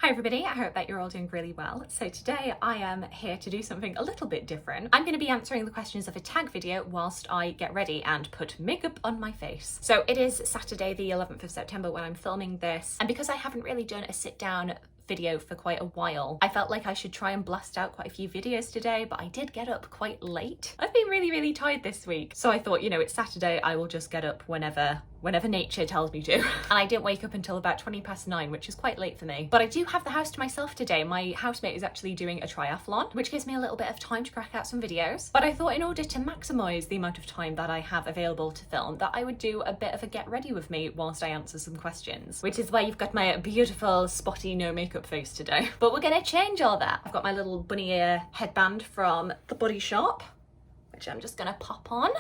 Hi everybody, I hope that you're all doing really well. So today I am here to do something a little bit different. I'm going to be answering the questions of a tag video whilst I get ready and put makeup on my face. So it is Saturday the 11th of September when I'm filming this, and because I haven't really done a sit down video for quite a while, I felt like I should try and blast out quite a few videos today, but I did get up quite late. I've been really tired this week, so I thought, you know, it's Saturday, I will just get up whenever nature tells me to. And I didn't wake up until about 9:20, which is quite late for me. But I do have the house to myself today. My housemate is actually doing a triathlon, which gives me a little bit of time to crack out some videos. But I thought in order to maximise the amount of time that I have available to film, that I would do a bit of a get ready with me whilst I answer some questions, which is why you've got my beautiful spotty no makeup face today. But we're gonna change all that. I've got my little bunny ear headband from the Body Shop, which I'm just gonna pop on.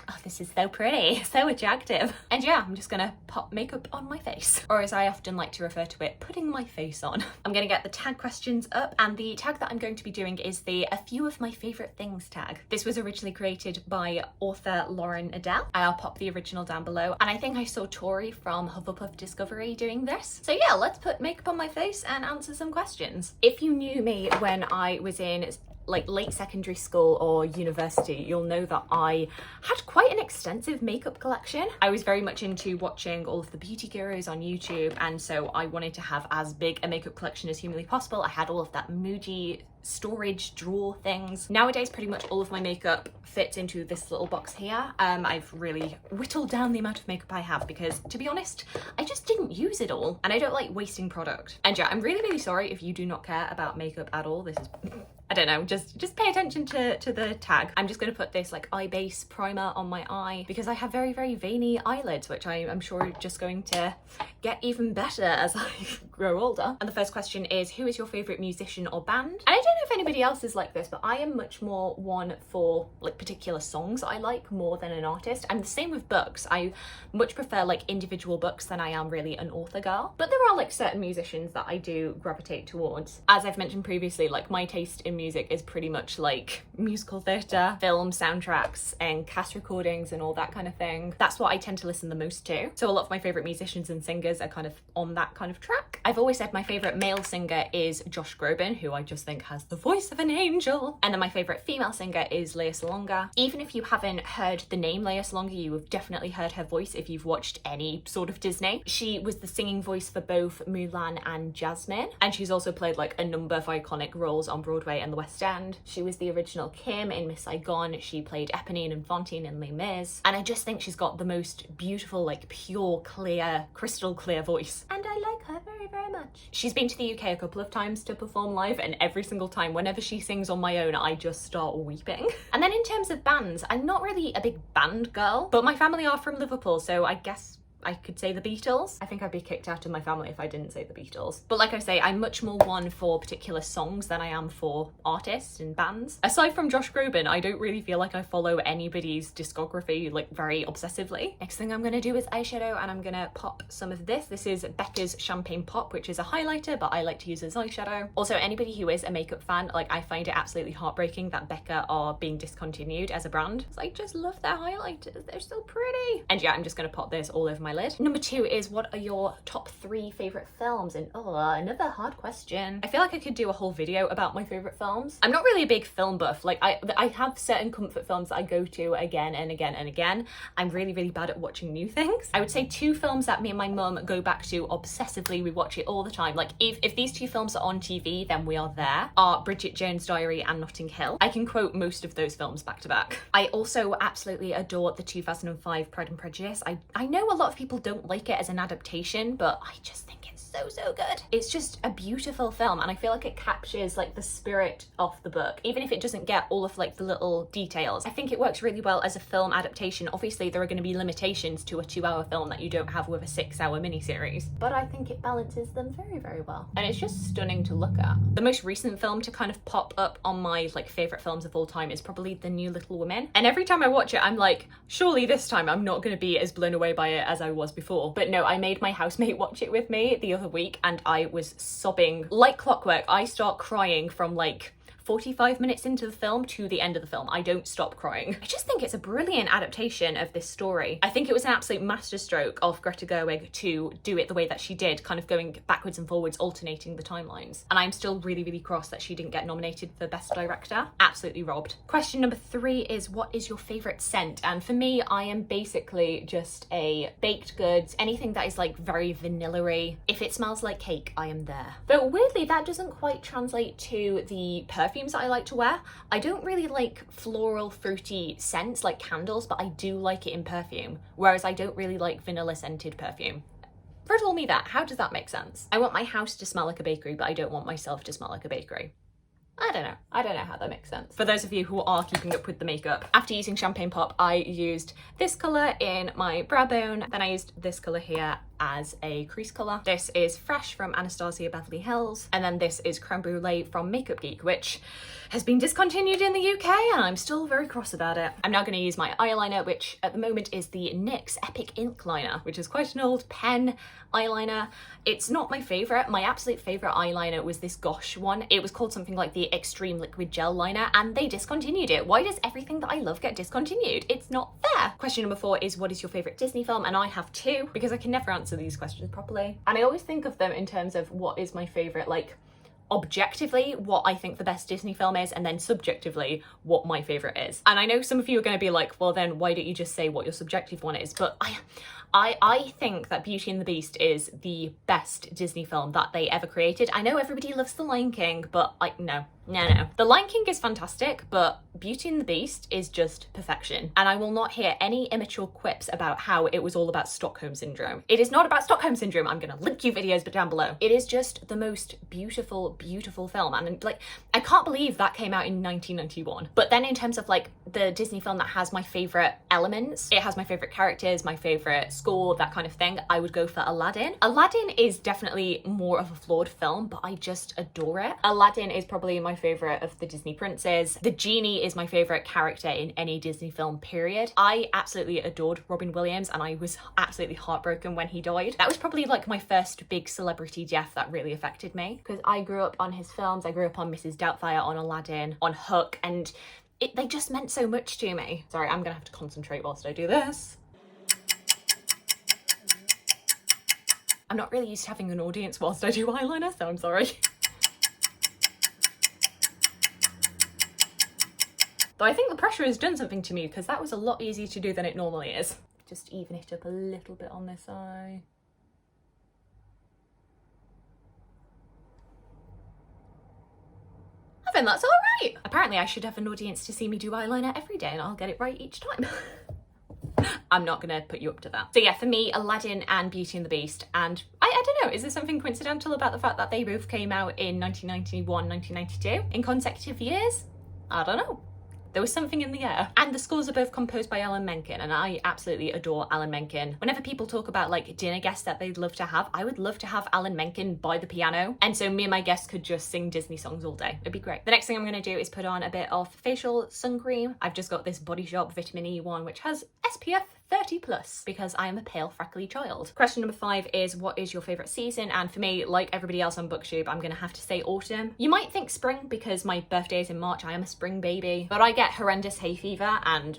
Oh, this is so pretty, so attractive. And yeah, I'm just gonna pop makeup on my face. Or as I often like to refer to it, putting my face on. I'm gonna get the tag questions up, and the tag that I'm going to be doing is the A Few of My Favourite Things tag. This was originally created by author Lauren Adele. I'll pop the original down below. And I think I saw Tori from Hufflepuff Discovery doing this. So yeah, let's put makeup on my face and answer some questions. If you knew me when I was in like late secondary school or university, you'll know that I had quite an extensive makeup collection. I was very much into watching all of the beauty gurus on YouTube, and so I wanted to have as big a makeup collection as humanly possible. I had all of that Muji storage drawer things. Nowadays, pretty much all of my makeup fits into this little box here. I've really whittled down the amount of makeup I have because, to be honest, I just didn't use it all, and I don't like wasting product. And yeah, I'm really sorry if you do not care about makeup at all. This is I don't know, just pay attention to the tag. I'm just going to put this like eye base primer on my eye because I have very veiny eyelids, which I'm sure are just going to get even better as I grow older. And the first question is, who is your favourite musician or band? And I don't know if anybody else is like this, but I am much more one for like particular songs I like more than an artist. I'm the same with books. I much prefer like individual books than I am really an author girl. But there are like certain musicians that I do gravitate towards. As I've mentioned previously, like my taste in music is pretty much like musical theatre, film soundtracks and cast recordings and all that kind of thing. That's what I tend to listen the most to. So a lot of my favourite musicians and singers are kind of on that kind of track. I've always said my favourite male singer is Josh Groban, who I just think has the voice of an angel. And then my favourite female singer is Lea Salonga. Even if you haven't heard the name Lea Salonga, you have definitely heard her voice if you've watched any sort of Disney. She was the singing voice for both Mulan and Jasmine. And she's also played like a number of iconic roles on Broadway and the West End. She was the original Kim in Miss Saigon. She played Eponine and Fantine in Les Mis. And I just think she's got the most beautiful, like pure, clear, crystal clear voice. And I like her very much. She's been to the UK a couple of times to perform live, and every single time, whenever she sings on my own, I just start weeping. And then in terms of bands, I'm not really a big band girl, but my family are from Liverpool, so I guess I could say the Beatles. I think I'd be kicked out of my family if I didn't say the Beatles. But like I say, I'm much more one for particular songs than I am for artists and bands. Aside from Josh Groban, I don't really feel like I follow anybody's discography like very obsessively. Next thing I'm gonna do is eyeshadow, and I'm gonna pop some of this. This is Becca's Champagne Pop, which is a highlighter, but I like to use as eyeshadow. Also, anybody who is a makeup fan, like I find it absolutely heartbreaking that Becca are being discontinued as a brand. I just love their highlighters, they're so pretty. And yeah, I'm just gonna pop this all over my lid. Number 2 is, what are your top 3 favourite films? And oh, another hard question. I feel like I could do a whole video about my favourite films. I'm not really a big film buff. Like I have certain comfort films that I go to again and again and again. I'm really bad at watching new things. I would say 2 films that me and my mum go back to obsessively. We watch it all the time. Like if these 2 films are on TV, then we are there. Are Bridget Jones' Diary and Notting Hill. I can quote most of those films back to back. I also absolutely adore the 2005 Pride and Prejudice. I know a lot of people don't like it as an adaptation, but I just think it's so good. It's just a beautiful film, and I feel like it captures like the spirit of the book, even if it doesn't get all of like the little details. I think it works really well as a film adaptation. Obviously there are going to be limitations to a 2-hour film that you don't have with a 6-hour miniseries, but I think it balances them very well, and it's just stunning to look at. The most recent film to kind of pop up on my like favourite films of all time is probably The New Little Women, and every time I watch it I'm like, surely this time I'm not going to be as blown away by it as I was before. But no, I made my housemate watch it with me the other week, and I was sobbing like clockwork. I start crying from like 45 minutes into the film to the end of the film. I don't stop crying. I just think it's a brilliant adaptation of this story. I think it was an absolute masterstroke of Greta Gerwig to do it the way that she did, kind of going backwards and forwards, alternating the timelines. And I'm still really, really cross that she didn't get nominated for Best Director. Absolutely robbed. Question number 3 is, what is your favourite scent? And for me, I am basically just a baked goods, anything that is like very vanilla-y. If it smells like cake, I am there. Though weirdly, that doesn't quite translate to the perfumes that I like to wear. I don't really like floral, fruity scents like candles, but I do like it in perfume, whereas I don't really like vanilla scented perfume. Riddle me that. How does that make sense? I want my house to smell like a bakery, but I don't want myself to smell like a bakery. I don't know. I don't know how that makes sense. For those of you who are keeping up with the makeup, after using Champagne Pop, I used this colour in my brow bone. Then I used this colour here as a crease colour. This is Fresh from Anastasia Beverly Hills. And then this is Creme Brulee from Makeup Geek, which has been discontinued in the UK and I'm still very cross about it. I'm now going to use my eyeliner, which at the moment is the NYX Epic Ink Liner, which is quite an old pen eyeliner. It's not my favourite. My absolute favourite eyeliner was this Gosh one. It was called something like the Extreme Liquid Gel Liner and they discontinued it. Why does everything that I love get discontinued? It's not fair. Question number 4 is, what is your favourite Disney film? And I have 2 because I can never answer these questions properly. And I always think of them in terms of what is my favourite, like objectively what I think the best Disney film is, and then subjectively what my favourite is. And I know some of you are going to be like, well then why don't you just say what your subjective one is? But I think that Beauty and the Beast is the best Disney film that they ever created. I know everybody loves The Lion King, but no. The Lion King is fantastic, but Beauty and the Beast is just perfection. And I will not hear any immature quips about how it was all about Stockholm Syndrome. It is not about Stockholm Syndrome. I'm gonna link you videos down below. It is just the most beautiful, beautiful film. And like, I can't believe that came out in 1991. But then in terms of like the Disney film that has my favorite elements, it has my favorite characters, my favorite score, that kind of thing, I would go for Aladdin. Aladdin is definitely more of a flawed film, but I just adore it. Aladdin is probably my favorite of the Disney princes. The genie is my favorite character in any Disney film, period. I absolutely adored Robin Williams and I was absolutely heartbroken when he died. That was probably like my first big celebrity death that really affected me, because I grew up on his films. I grew up on Mrs. Doubtfire, on Aladdin, on Hook, and they just meant so much to me. Sorry, I'm gonna have to concentrate whilst I do this. I'm not really used to having an audience whilst I do eyeliner, so I'm sorry. Though I think the pressure has done something to me, because that was a lot easier to do than it normally is. Just even it up a little bit on this eye. I think that's all right. Apparently I should have an audience to see me do eyeliner every day and I'll get it right each time. I'm not gonna put you up to that. So yeah, for me, Aladdin and Beauty and the Beast, and I don't know, is there something coincidental about the fact that they both came out in 1991, 1992 in consecutive years? I don't know. There was something in the air. And the scores are both composed by Alan Menken, and I absolutely adore Alan Menken. Whenever people talk about like dinner guests that they'd love to have, I would love to have Alan Menken by the piano. And so me and my guests could just sing Disney songs all day. It'd be great. The next thing I'm gonna do is put on a bit of facial sun cream. I've just got this Body Shop Vitamin E one, which has SPF 30+, because I am a pale, freckly child. Question number 5 is, what is your favourite season? And for me, like everybody else on BookTube, I'm gonna have to say autumn. You might think spring because my birthday is in March. I am a spring baby, but I get horrendous hay fever and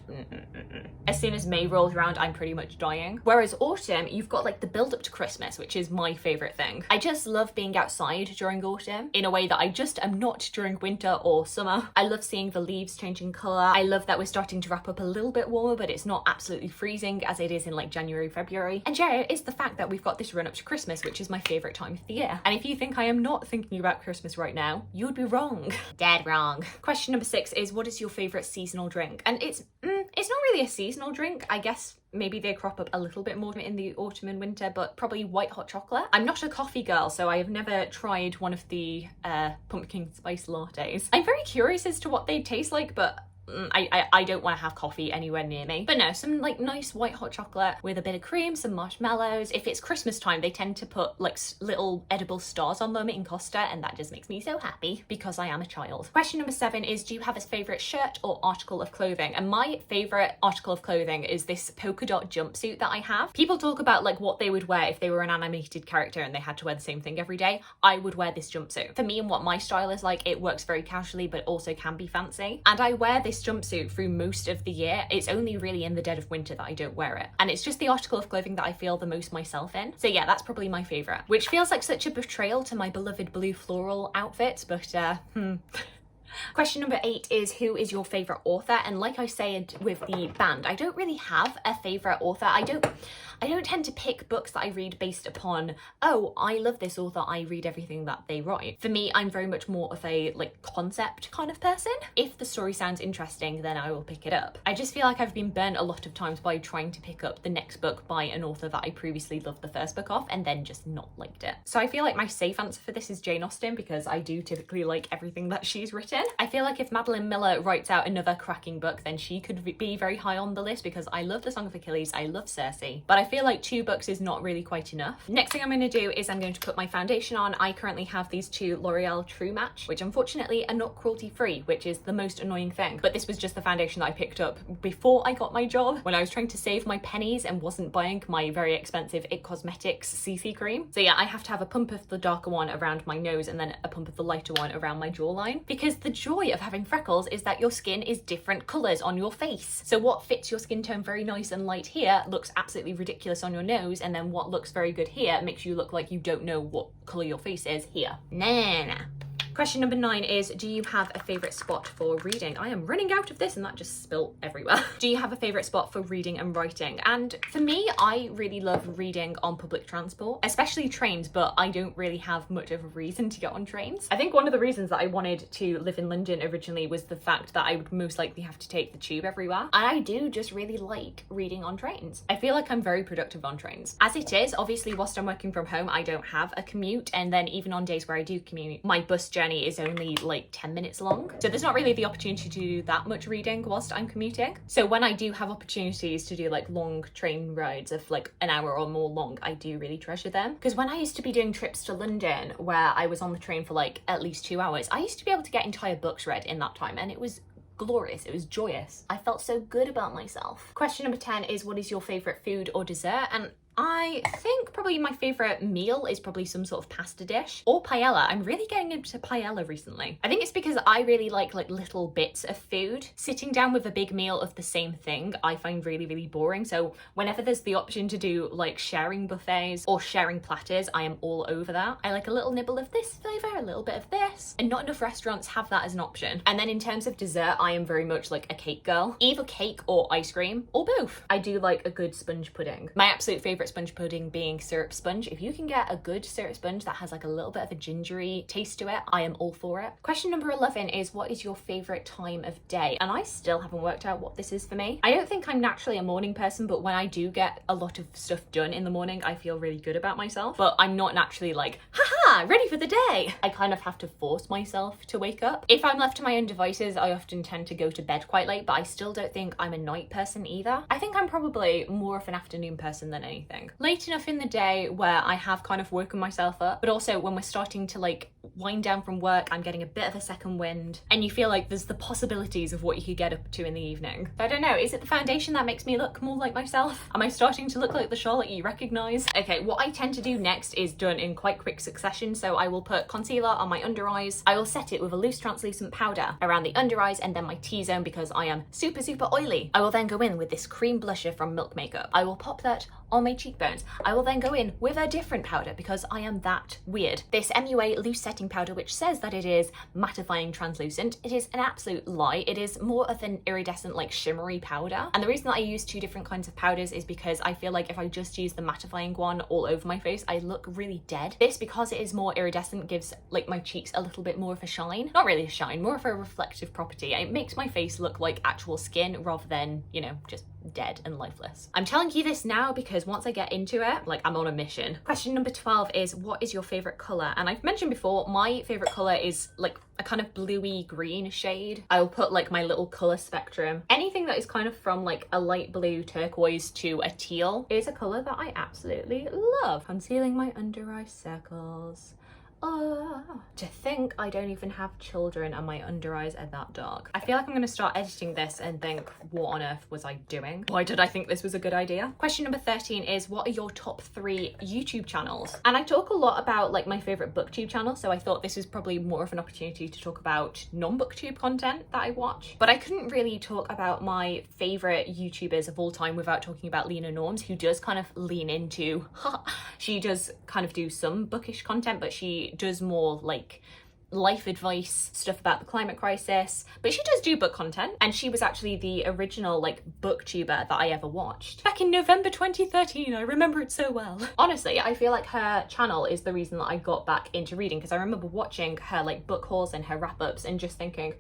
as soon as May rolls around, I'm pretty much dying. Whereas autumn, you've got like the build up to Christmas, which is my favourite thing. I just love being outside during autumn in a way that I just am not during winter or summer. I love seeing the leaves changing colour. I love that we're starting to wrap up a little bit warmer, but it's not absolutely freezing as it is in like January, February. And yeah, it's the fact that we've got this run up to Christmas, which is my favourite time of the year. And if you think I am not thinking about Christmas right now, you would be wrong. Dead wrong. Question number 6 is, what is your favourite seasonal drink? And it's not really a seasonal drink. I guess maybe they crop up a little bit more in the autumn and winter, but probably white hot chocolate. I'm not a coffee girl, so I have never tried one of the pumpkin spice lattes. I'm very curious as to what they taste like, but I don't want to have coffee anywhere near me. But no, some like nice white hot chocolate with a bit of cream, some marshmallows. If it's Christmas time, they tend to put like little edible stars on them in Costa, and that just makes me so happy because I am a child. Question number 7 is, do you have a favorite shirt or article of clothing? And my favorite article of clothing is this polka dot jumpsuit that I have. People talk about like what they would wear if they were an animated character and they had to wear the same thing every day. I would wear this jumpsuit. For me and what my style is like, it works very casually but also can be fancy. And I wear this jumpsuit through most of the year. It's only really in the dead of winter that I don't wear it. And it's just the article of clothing that I feel the most myself in. So yeah, that's probably my favorite, which feels like such a betrayal to my beloved blue floral outfit, but Question number 8 is, who is your favourite author? And like I said with the band, I don't really have a favourite author. I don't tend to pick books that I read based upon, oh, I love this author, I read everything that they write. For me, I'm very much more of a like concept kind of person. If the story sounds interesting, then I will pick it up. I just feel like I've been burnt a lot of times by trying to pick up the next book by an author that I previously loved the first book of and then just not liked it. So I feel like my safe answer for this is Jane Austen, because I do typically like everything that she's written. I feel like if Madeline Miller writes out another cracking book, then she could be very high on the list, because I love The Song of Achilles, I love Circe, but I feel like 2 books is not really quite enough. Next thing I'm going to do is I'm going to put my foundation on. I currently have these 2 L'Oreal True Match, which unfortunately are not cruelty free, which is the most annoying thing. But this was just the foundation that I picked up before I got my job, when I was trying to save my pennies and wasn't buying my very expensive IT Cosmetics CC cream. So yeah, I have to have a pump of the darker one around my nose and then a pump of the lighter one around my jawline, because the joy of having freckles is that your skin is different colours on your face. So what fits your skin tone very nice and light here looks absolutely ridiculous on your nose, and then what looks very good here makes you look like you don't know what colour your face is here. Nah. Question number 9 is, do you have a favourite spot for reading? I am running out of this and that just spilt everywhere. Do you have a favourite spot for reading and writing? And for me, I really love reading on public transport, especially trains, but I don't really have much of a reason to get on trains. I think one of the reasons that I wanted to live in London originally was the fact that I would most likely have to take the tube everywhere. And I do just really like reading on trains. I feel like I'm very productive on trains. As it is, obviously, whilst I'm working from home, I don't have a commute. And then even on days where I do commute, my bus journey is only like 10 minutes long. So there's not really the opportunity to do that much reading whilst I'm commuting. So when I do have opportunities to do like long train rides of like an hour or more long, I do really treasure them. Because when I used to be doing trips to London where I was on the train for like at least 2 hours, I used to be able to get entire books read in that time, and it was glorious. It was joyous. I felt so good about myself. Question number 10 is, what is your favourite food or dessert? And I think probably my favourite meal is probably some sort of pasta dish or paella. I'm really getting into paella recently. I think it's because I really like little bits of food. Sitting down with a big meal of the same thing I find really, really boring. So whenever there's the option to do like sharing buffets or sharing platters, I am all over that. I like a little nibble of this flavour, a little bit of this, and not enough restaurants have that as an option. And then in terms of dessert, I am very much like a cake girl. Either cake or ice cream or both. I do like a good sponge pudding. My absolute favourite sponge pudding being syrup sponge. If you can get a good syrup sponge that has like a little bit of a gingery taste to it, I am all for it. Question number 11 is, what is your favourite time of day? And I still haven't worked out what this is for me. I don't think I'm naturally a morning person, but when I do get a lot of stuff done in the morning, I feel really good about myself. But I'm not naturally like, haha, ready for the day. I kind of have to force myself to wake up. If I'm left to my own devices, I often tend to go to bed quite late, but I still don't think I'm a night person either. I think I'm probably more of an afternoon person than anything. Late enough in the day where I have kind of woken myself up, but also when we're starting to like wind down from work, I'm getting a bit of a second wind, and you feel like there's the possibilities of what you could get up to in the evening. I don't know, is it the foundation that makes me look more like myself? Am I starting to look like the Charlotte you recognise? Okay, what I tend to do next is done in quite quick succession, so I will put concealer on my under eyes, I will set it with a loose translucent powder around the under eyes and then my T-zone because I am super oily. I will then go in with this cream blusher from Milk Makeup. I will pop that on my cheekbones. I will then go in with a different powder because I am that weird. This MUA loose setting powder, which says that it is mattifying translucent, it is an absolute lie. It is more of an iridescent, like shimmery powder. And the reason that I use 2 different kinds of powders is because I feel like if I just use the mattifying one all over my face, I look really dead. This, because it is more iridescent, gives like my cheeks a little bit more of a shine. Not really a shine, more of a reflective property. It makes my face look like actual skin rather than, you know, just dead and lifeless. I'm telling you this now because once I get into it, like, I'm on a mission. Question number 12 is, what is your favorite color? And I've mentioned before, my favorite color is like a kind of bluey green shade. I'll put like my little color spectrum. Anything that is kind of from like a light blue turquoise to a teal is a color that I absolutely love. Concealing my under eye circles. To think I don't even have children and my under eyes are that dark. I feel like I'm gonna start editing this and think, what on earth was I doing? Why did I think this was a good idea? Question number 13 is, what are your top 3 YouTube channels? And I talk a lot about like my favorite booktube channel, so I thought this was probably more of an opportunity to talk about non-booktube content that I watch. But I couldn't really talk about my favorite YouTubers of all time without talking about Lena Norms, who does kind of lean into, she does kind of do some bookish content, but she does more like life advice stuff about the climate crisis, but she does do book content, and she was actually the original like booktuber that I ever watched back in November 2013. I remember it so well. Honestly, I feel like her channel is the reason that I got back into reading, because I remember watching her like book hauls and her wrap-ups and just thinking,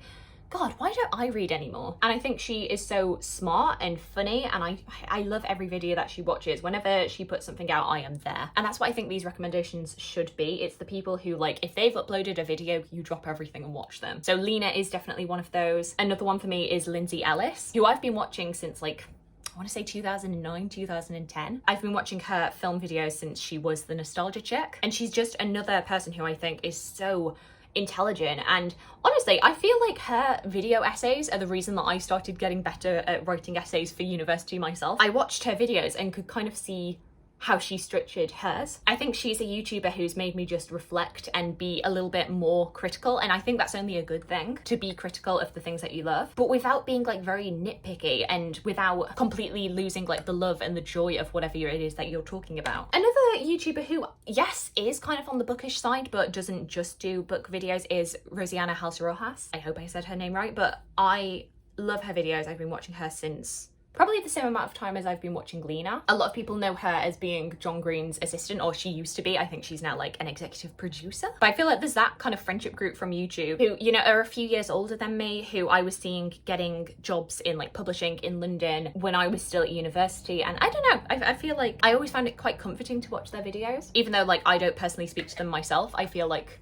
God, why don't I read anymore? And I think she is so smart and funny, and I love every video that she watches. Whenever she puts something out, I am there. And that's what I think these recommendations should be. It's the people who, like, if they've uploaded a video, you drop everything and watch them. So Lena is definitely one of those. Another one for me is Lindsay Ellis, who I've been watching since like, I want to say 2009, 2010. I've been watching her film videos since she was the Nostalgia Chick, and she's just another person who I think is so intelligent. And honestly, I feel like her video essays are the reason that I started getting better at writing essays for university myself. I watched her videos and could kind of see how she structured hers. I think she's a YouTuber who's made me just reflect and be a little bit more critical, and I think that's only a good thing, to be critical of the things that you love, but without being like very nitpicky and without completely losing like the love and the joy of whatever it is that you're talking about. Another YouTuber who, yes, is kind of on the bookish side but doesn't just do book videos is Rosianna Halserojas. I hope I said her name right, but I love her videos. I've been watching her since probably the same amount of time as I've been watching Lena. A lot of people know her as being John Green's assistant, or she used to be. I think she's now like an executive producer. But I feel like there's that kind of friendship group from YouTube who, you know, are a few years older than me, who I was seeing getting jobs in like publishing in London when I was still at university. And I don't know, I feel like I always found it quite comforting to watch their videos. Even though like I don't personally speak to them myself, I feel like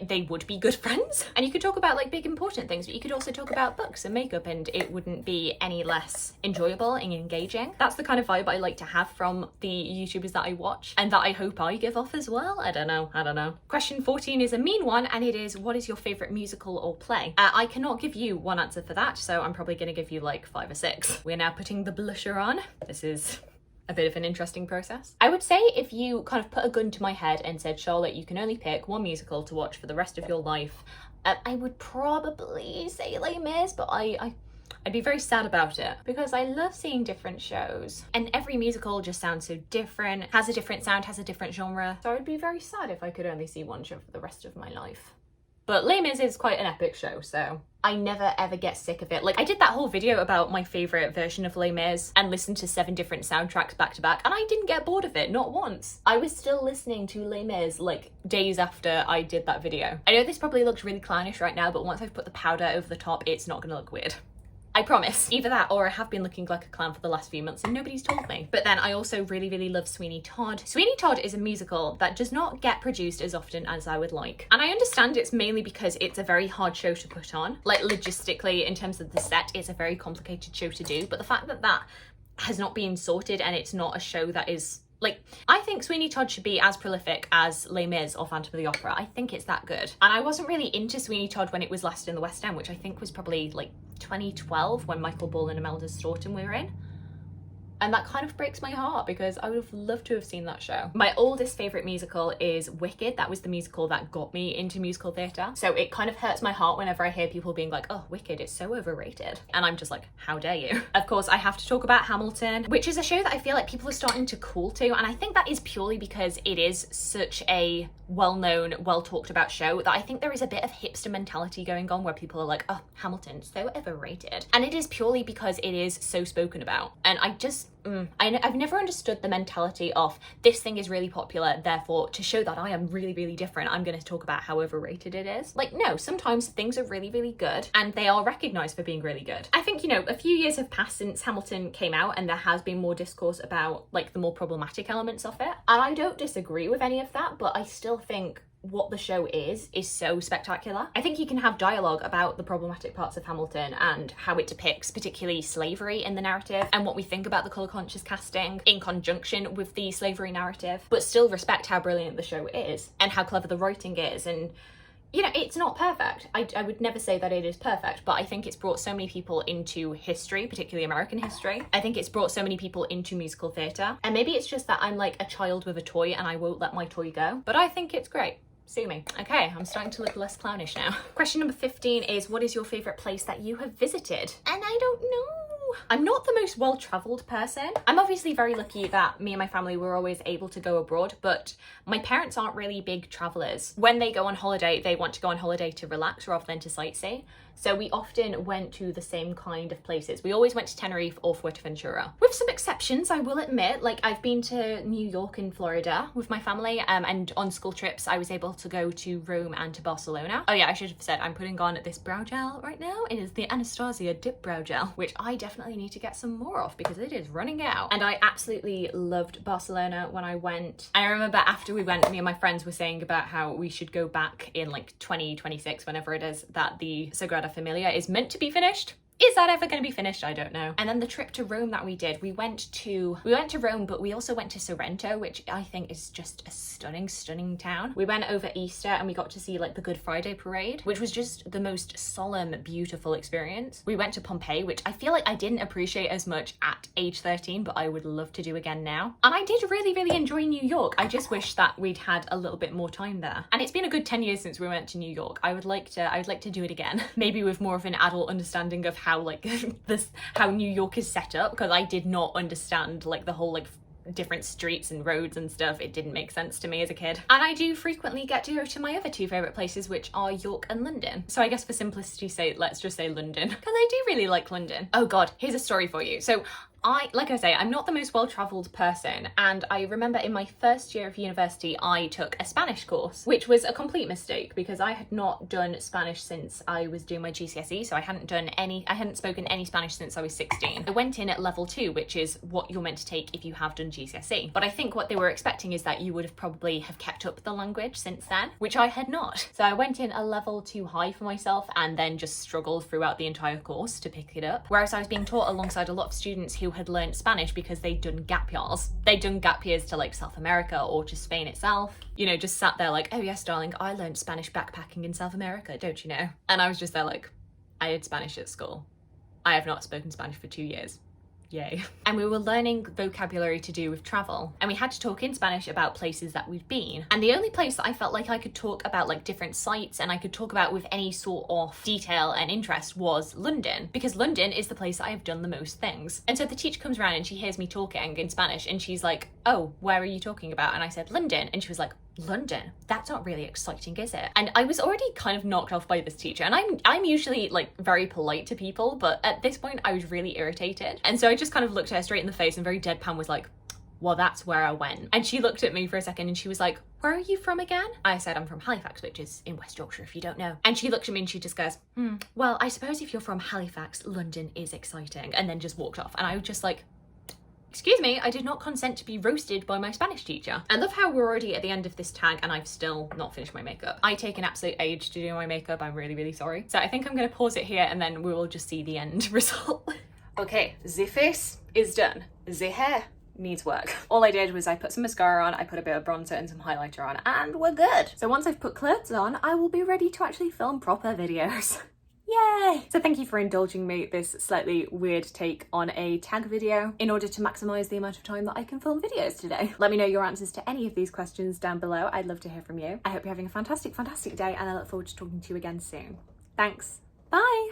they would be good friends. And you could talk about like big important things, but you could also talk about books and makeup, and it wouldn't be any less enjoyable and engaging. That's the kind of vibe I like to have from the YouTubers that I watch, and that I hope I give off as well. I don't know. Question 14 is a mean one, and it is, what is your favorite musical or play? I cannot give you one answer for that, so I'm probably gonna give you like 5 or 6. We're now putting the blusher on. This is a bit of an interesting process. I would say if you kind of put a gun to my head and said, Charlotte, you can only pick one musical to watch for the rest of your life, I would probably say Les Mis, but I'd be very sad about it because I love seeing different shows, and every musical just sounds so different, has a different sound, has a different genre. So I'd be very sad if I could only see one show for the rest of my life. But Les Mis is quite an epic show, so I never ever get sick of it. Like, I did that whole video about my favourite version of Les Mis and listened to 7 different soundtracks back to back, and I didn't get bored of it, not once. I was still listening to Les Mis like days after I did that video. I know this probably looks really clownish right now, but once I've put the powder over the top, it's not gonna look weird. I promise. Either that or I have been looking like a clown for the last few months and nobody's told me. But then I also really love Sweeney Todd. Sweeney Todd is a musical that does not get produced as often as I would like. And I understand it's mainly because it's a very hard show to put on. Like, logistically, in terms of the set, it's a very complicated show to do. But the fact that that has not been sorted and it's not a show that is, like, I think Sweeney Todd should be as prolific as Les Mis or Phantom of the Opera. I think it's that good. And I wasn't really into Sweeney Todd when it was last in the West End, which I think was probably like 2012 when Michael Ball and Imelda Staunton were in. And that kind of breaks my heart because I would have loved to have seen that show. My oldest favourite musical is Wicked. That was the musical that got me into musical theatre. So it kind of hurts my heart whenever I hear people being like, oh, Wicked is so overrated. And I'm just like, how dare you? Of course, I have to talk about Hamilton, which is a show that I feel like people are starting to cool to. And I think that is purely because it is such a well-known, well-talked-about show that I think there is a bit of hipster mentality going on where people are like, oh, Hamilton, so overrated. And it is purely because it is so spoken about. And I just, I've never understood the mentality of this thing is really popular, therefore to show that I am really, really different, I'm going to talk about how overrated it is. Like, no, sometimes things are really, really good and they are recognised for being really good. I think, you know, a few years have passed since Hamilton came out and there has been more discourse about like the more problematic elements of it. And I don't disagree with any of that, but I still think what the show is so spectacular. I think you can have dialogue about the problematic parts of Hamilton and how it depicts particularly slavery in the narrative and what we think about the colour conscious casting in conjunction with the slavery narrative, but still respect how brilliant the show is and how clever the writing is. And you know, it's not perfect. I would never say that it is perfect, but I think it's brought so many people into history, particularly American history. I think it's brought so many people into musical theatre. And maybe it's just that I'm like a child with a toy and I won't let my toy go, but I think it's great. Sue me. Okay, I'm starting to look less clownish now. Question number 15 is, what is your favourite place that you have visited? And I don't know. I'm not the most well-travelled person. I'm obviously very lucky that me and my family were always able to go abroad, but my parents aren't really big travellers. When they go on holiday, they want to go on holiday to relax rather than to sightsee. So we often went to the same kind of places. We always went to Tenerife or Fuerteventura. With some exceptions, I will admit, like I've been to New York and Florida with my family, and on school trips, I was able to go to Rome and to Barcelona. Oh yeah, I should have said, I'm putting on this brow gel right now. It is the Anastasia Dip Brow Gel, which I definitely need to get some more of because it is running out. And I absolutely loved Barcelona when I went. I remember after we went, me and my friends were saying about how we should go back in like 2026, whenever it is that the Sagrada Familia is meant to be finished. Is that ever going to be finished? I don't know. And then the trip to Rome that we did, we went to Rome, but we also went to Sorrento, which I think is just a stunning, stunning town. We went over Easter and we got to see like the Good Friday parade, which was just the most solemn, beautiful experience. We went to Pompeii, which I feel like I didn't appreciate as much at age 13, but I would love to do again now. And I did really, really enjoy New York. I just wish that we'd had a little bit more time there. And it's been a good 10 years since we went to New York. I would like to do it again. Maybe with more of an adult understanding of how like how New York is set up, because I did not understand like the whole like different streets and roads and stuff. It didn't make sense to me as a kid. And I do frequently get to go to my other two favourite places, which are York and London. So I guess for simplicity's sake, let's just say London, because I do really like London. Oh god, here's a story for you. So like I say, I'm not the most well-travelled person, and I remember in my first year of university I took a Spanish course, which was a complete mistake because I had not done Spanish since I was doing my GCSE, so I hadn't spoken any Spanish since I was 16. I went in at level 2, which is what you're meant to take if you have done GCSE, but I think what they were expecting is that you would have probably have kept up the language since then, which I had not. So I went in a level too high for myself and then just struggled throughout the entire course to pick it up, whereas I was being taught alongside a lot of students who had learned Spanish because they'd done gap years. They'd done gap years to like South America or to Spain itself. You know, just sat there like, oh yes, darling, I learned Spanish backpacking in South America, don't you know? And I was just there like, I had Spanish at school. I have not spoken Spanish for 2 years. Yay. And we were learning vocabulary to do with travel, and we had to talk in Spanish about places that we'd been. And the only place that I felt like I could talk about like different sites and I could talk about with any sort of detail and interest was London, because London is the place that I've done the most things. And so the teacher comes around and she hears me talking in Spanish and she's like, oh, where are you talking about? And I said, London. And she was like, London? That's not really exciting, is it? And I was already kind of knocked off by this teacher, and I'm usually like very polite to people, but at this point I was really irritated. And so I just kind of looked at her straight in the face and very deadpan was like, well, that's where I went. And she looked at me for a second and she was like, where are you from again? I said, I'm from Halifax, which is in West Yorkshire if you don't know. And she looked at me and she just goes, well, I suppose if you're from Halifax, London is exciting. And then just walked off. And I was just like, excuse me, I did not consent to be roasted by my Spanish teacher. I love how we're already at the end of this tag and I've still not finished my makeup. I take an absolute age to do my makeup. I'm really, really sorry. So I think I'm going to pause it here and then we will just see the end result. Okay, the face is done. The hair needs work. All I did was I put some mascara on, I put a bit of bronzer and some highlighter on, and we're good. So once I've put clothes on, I will be ready to actually film proper videos. Yay! So thank you for indulging me this slightly weird take on a tag video in order to maximise the amount of time that I can film videos today. Let me know your answers to any of these questions down below. I'd love to hear from you. I hope you're having a fantastic, fantastic day, and I look forward to talking to you again soon. Thanks. Bye!